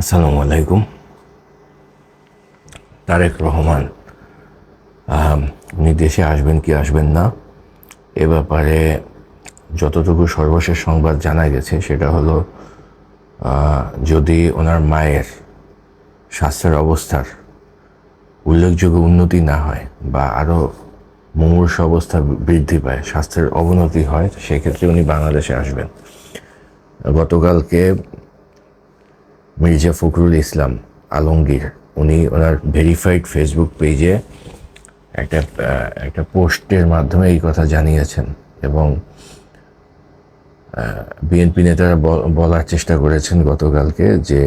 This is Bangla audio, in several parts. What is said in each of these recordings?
আসসালামু আলাইকুম। তারেক রহমান উনি দেশে আসবেন কি আসবেন না এ ব্যাপারে যতটুকু সর্বশেষ সংবাদ জানা গেছে সেটা হলো যদি ওনার মায়ের স্বাস্থ্যের অবস্থার উল্লেখযোগ্য উন্নতি না হয় বা আরও মুমূর্ষু অবস্থা বৃদ্ধি পায়, স্বাস্থ্যের অবনতি হয়, সেক্ষেত্রে উনি বাংলাদেশে আসবেন। গতকালকে মির্জা ফখরুল ইসলাম আলমগীর উনি ওনার ভেরিফাইড ফেসবুক পেজে একটা একটা পোস্টের মাধ্যমে এই কথা জানিয়েছেন এবং বিএনপি নেতারা বলার চেষ্টা করেছেন গতকালকে যে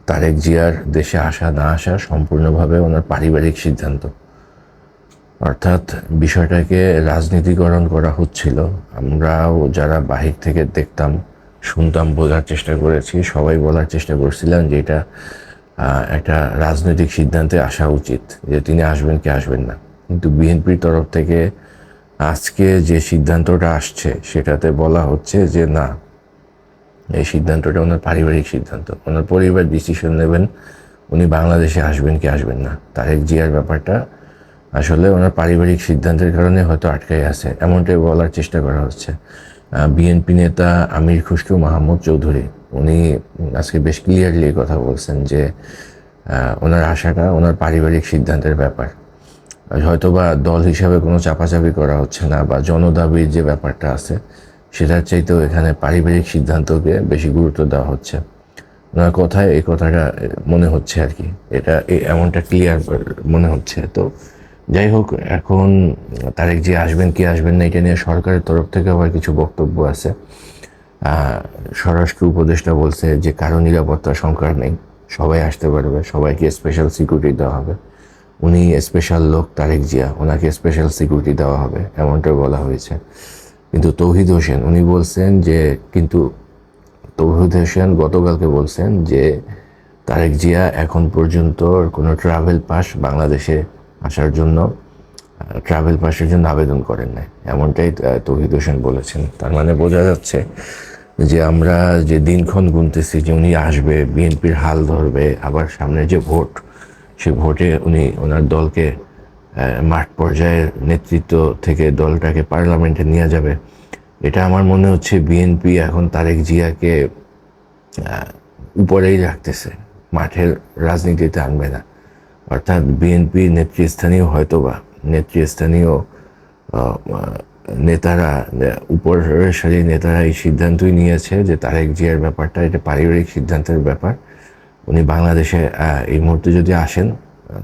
তারেক জিয়ার দেশে আসা না আসা সম্পূর্ণভাবে ওনার পারিবারিক সিদ্ধান্ত। অর্থাৎ বিষয়টাকে রাজনীতিকরণ করা হচ্ছিল। আমরাও যারা বাহির থেকে দেখতাম, শুনতাম, বোঝার চেষ্টা করেছি, সবাই বলার চেষ্টা করছিলাম যে এটা একটা রাজনৈতিক সিদ্ধান্তে আসা উচিত, যে তিনি আসবেন কি আসবেন না। কিন্তু বিএনপির তরফ থেকে আজকে যে সিদ্ধান্তটা আসছে সেটাতে বলা হচ্ছে যে না, এই সিদ্ধান্তটা ওনার পারিবারিক সিদ্ধান্ত, ওনার পরিবার ডিসিশন নেবেন উনি বাংলাদেশে আসবেন কি আসবেন না। তারেক জিয়ার ব্যাপারটা আসলে ওনার পারিবারিক সিদ্ধান্তের কারণে হয়তো আটকাই আছে, এমনটাই বলার চেষ্টা করা হচ্ছে। বিএনপি নেতা আমির খুশরু মাহমুদ চৌধুরী উনি আজকে বেশ ক্লিয়ারলি কথা বলছেন যে ওনার আশাটা ওনার পারিবারিক সিদ্ধান্তের ব্যাপার। হয়তোবা দল হিসাবে কোনো চাপাচাপি করা হচ্ছে না বা জনদাবির যে ব্যাপারটা আছে সেটার চাইতেও এখানে পারিবারিক সিদ্ধান্তকে বেশি গুরুত্ব দেওয়া হচ্ছে। ওনার কথায় এই কথাটা মনে হচ্ছে আর কি, এটা এমনটা ক্লিয়ার মনে হচ্ছে। তো যাই হোক, এখন তারেক জি আসবেন কি আসবেন না এটা নিয়ে সরকারের তরফ থেকে আবার কিছু বক্তব্য আছে। স্বরাষ্ট্র উপদেষ্টা বলছে যে কারো নিরাপত্তার সংকট নেই, সবাই আসতে পারবে, সবাইকে স্পেশাল সিকিউরিটি দেওয়া হবে। উনি স্পেশাল লোক তারেক জিয়া, ওনাকে স্পেশাল সিকিউরিটি দেওয়া হবে এমনটাই বলা হয়েছে। কিন্তু তৌহিদ হোসেন উনি বলছেন যে, কিন্তু তৌহিদ হোসেন গতকালকে বলছেন যে তারেক জিয়া এখন পর্যন্ত কোনো ট্রাভেল পাস বাংলাদেশে আসার জন্য ট্রাভেল পাসের জন্য আবেদন করেন নাই, এমনটাই তৌহিদ হোসেন বলেছেন। তার মানে বোঝা যাচ্ছে যে আমরা যে দিনক্ষণ গুনতেছি যে উনি আসবে, বিএনপির হাল ধরবে, আবার সামনে যে ভোট, সে ভোটে উনি ওনার দলকে মাঠ পর্যায়ের নেতৃত্ব থেকে দলটাকে পার্লামেন্টে নিয়ে যাবে। এটা আমার মনে হচ্ছে বিএনপি এখন তারেক জিয়াকে উপরেই রাখতেছে, মাঠের রাজনীতিতে আনবে না। অর্থাৎ বিএনপি নেতৃস্থানীয় হয়তোবা নেতৃস্থানীয় নেতারা, উপরের সারির নেতারা এই সিদ্ধান্তই নিয়েছে যে তারেক জিয়ার ব্যাপারটা এটা পারিবারিক সিদ্ধান্তের ব্যাপার। উনি বাংলাদেশে এই মুহূর্তে যদি আসেন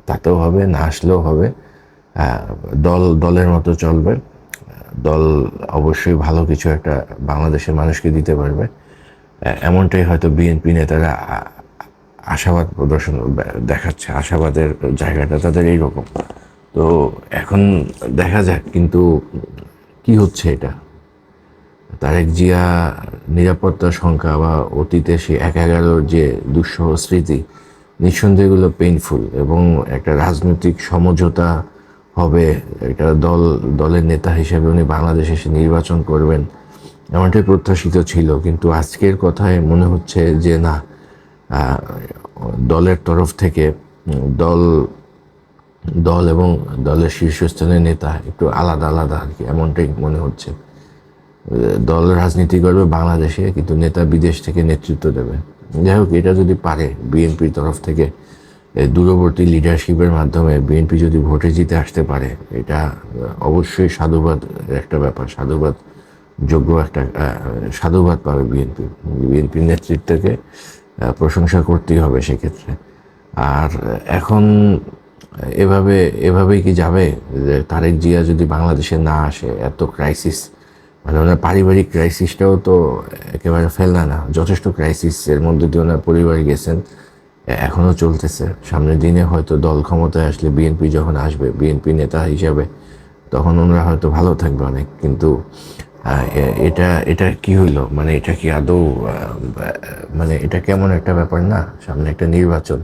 তাতেও হবে, না আসলেও হবে, দলের মতো চলবে। দল অবশ্যই ভালো কিছু একটা বাংলাদেশের মানুষকে দিতে পারবে, এমনটাই হয়তো বিএনপি নেতারা আশাবাদ প্রদর্শন দেখাচ্ছে। আশাবাদের জায়গাটা তাদের এইরকম। তো এখন দেখা যাক কিন্তু কি হচ্ছে। এটা তারেক জিয়া নিরাপত্তার সংখ্যা বা অতীতে সে ১/১১ যে দুঃসহ স্মৃতি, নিঃসন্দেহে এগুলো পেইনফুল এবং একটা রাজনৈতিক সমঝোতা হবে। একটা দলের নেতা হিসেবে উনি বাংলাদেশে এসে নির্বাচন করবেন এমনটাই প্রত্যাশিত ছিল। কিন্তু আজকের কথায় মনে হচ্ছে যে না, দলের তরফ থেকে দল দল এবং দলের শীর্ষস্থানীয় নেতা একটু আলাদা আলাদা আর কি, এমনটাই মনে হচ্ছে। দল রাজনীতি করবে বাংলাদেশে, কিন্তু নেতা বিদেশ থেকে নেতৃত্ব দেবে। যাই হোক, এটা যদি পারে বিএনপির তরফ থেকে দূরবর্তী লিডারশিপের মাধ্যমে বিএনপি যদি ভোটে জিতে আসতে পারে, এটা অবশ্যই সাধুবাদ একটা ব্যাপার, সাধুবাদ যোগ্য একটা সাধুবাদ পাবে বিএনপি। বিএনপির নেতৃত্বকে প্রশংসা করতেই হবে সেক্ষেত্রে। আর এখন এভাবেই কি যাবে? যে তারেক জিয়া যদি বাংলাদেশে না আসে, এত ক্রাইসিস, মানে ওনার পারিবারিক ক্রাইসিসটাও তো একেবারে ফেলনা না, যথেষ্ট ক্রাইসিসের মধ্যে দিয়ে ওনার পরিবার গেছেন, এখনও চলতেছে। সামনের দিনে হয়তো দল ক্ষমতায় আসলে, বিএনপি যখন আসবে, বিএনপি নেতা হিসাবে, তখন ওনারা হয়তো ভালো থাকবে অনেক। কিন্তু এটা এটা কি হইলো? মানে এটা কি আদৌ মানে এটা কেমন একটা ব্যাপার না? সামনে একটা নির্বাচন,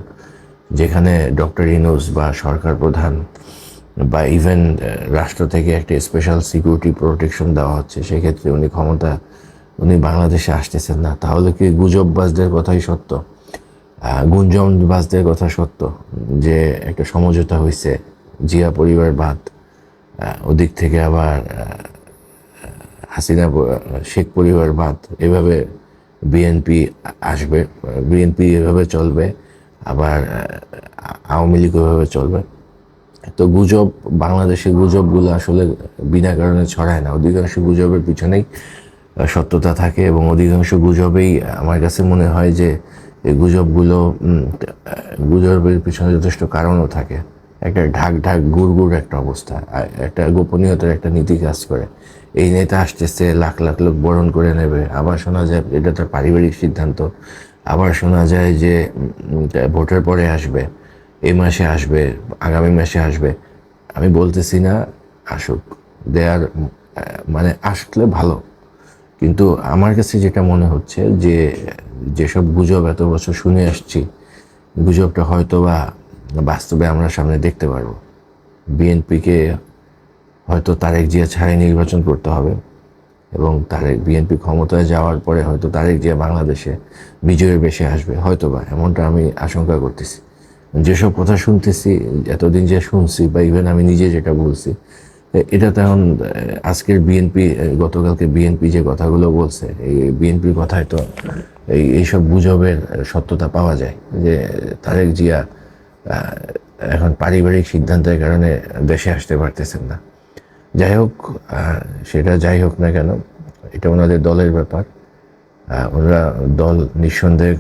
যেখানে ডক্টর ইউনূস বা সরকার প্রধান বা ইভেন রাষ্ট্র থেকে একটা স্পেশাল সিকিউরিটি প্রোটেকশন দেওয়া হচ্ছে, সেক্ষেত্রে উনি বাংলাদেশে আসতেছেন না। তাহলে কি গুজববাজদের কথাই সত্য? গুঞ্জনবাজদের কথা সত্য যে একটা সমঝোতা হয়েছে, জিয়া পরিবার বাদ, ওদিক থেকে আবার হাসিনা শেখ পরিবার বাদ, এভাবে বিএনপি আসবে, বিএনপি এভাবে চলবে, আবার আওয়ামী লীগ এভাবে চলবে। তো গুজব, বাংলাদেশের গুজবগুলো আসলে বিনা কারণে ছড়ায় না। অধিকাংশ গুজবের পিছনেই সত্যতা থাকে এবং অধিকাংশ গুজবেই আমার কাছে মনে হয় যে এই গুজবের পিছনে যথেষ্ট কারণও থাকে। একটা ঢাক ঢাক গুড় গুড় একটা অবস্থা, একটা গোপনীয়তার একটা নীতি কাজ করে। এই নেতা আসতেছে, লাখ লাখ লোক বরণ করে নেবে, আবার শোনা যায় এটা তার পারিবারিক সিদ্ধান্ত, আবার শোনা যায় যে ভোটের পরে আসবে, এই মাসে আসবে, আগামী মাসে আসবে। আমি বলতেছি না আসুক, দেয়ার মানে আসলে ভালো, কিন্তু আমার কাছে যেটা মনে হচ্ছে যে যেসব গুজব এত বছর শুনে আসছি, গুজবটা হয়তো বা বাস্তবে আমরা সামনে দেখতে পারবো। বিএনপিকে হয়তো তারেক জিয়া ছাড়াই নির্বাচন করতে হবে এবং বিএনপি ক্ষমতায় যাওয়ার পরে হয়তো তারেক জিয়া বাংলাদেশে বিজয়ের বেশে আসবে, হয়তো বা এমনটা আমি আশঙ্কা করতেছি। যেসব কথা শুনতেছি, এতদিন যে শুনছি বা ইভেন আমি নিজে যেটা বলছি, এটা তেমন আজকের বিএনপি, গতকালকে বিএনপি যে কথাগুলো বলছে, এই বিএনপির কথায় তো এইসব গুজবের সত্যতা পাওয়া যায় যে তারেক জিয়া এখন পারিবারিক সিদ্ধান্তের কারণে দেশে আসতে পারতেছেন না। যাই হোক, সেটা যাই হোক না কেন, এটা ওনাদের দলের ব্যাপার। ওনারা দল নিঃসন্দেহে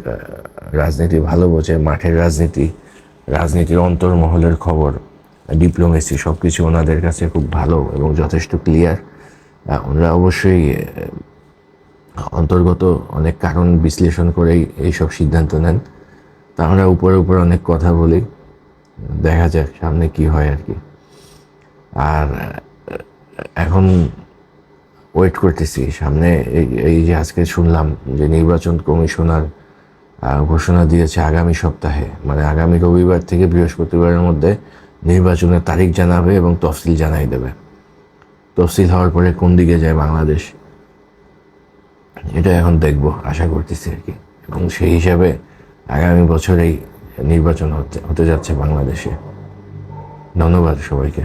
রাজনীতি ভালো বোঝে, মাঠের রাজনীতি, রাজনীতির অন্তর্মহলের খবর, ডিপ্লোমেসি, সব কিছু ওনাদের কাছে খুব ভালো এবং যথেষ্ট ক্লিয়ার। ওনারা অবশ্যই অন্তর্গত অনেক কারণ বিশ্লেষণ করেই এইসব সিদ্ধান্ত নেন। তা আমরা উপরে উপরে অনেক কথা বলি, দেখা যাক সামনে কি হয় আর কি। আর এখন ওয়েট করতেছি সামনে, এই যে আজকে শুনলাম যে নির্বাচন কমিশনার ঘোষণা দিয়েছে আগামী সপ্তাহে, মানে আগামী রবিবার থেকে বৃহস্পতিবারের মধ্যে নির্বাচনের তারিখ জানাবে এবং তফসিল জানাই দেবে। তফসিল হওয়ার পরে কোন দিকে যায় বাংলাদেশ, এটা এখন দেখবো, আশা করতেছি আর কি। এবং সেই হিসাবে আগামী বছরেই নির্বাচন হতে যাচ্ছে বাংলাদেশে। ধন্যবাদ সবাইকে।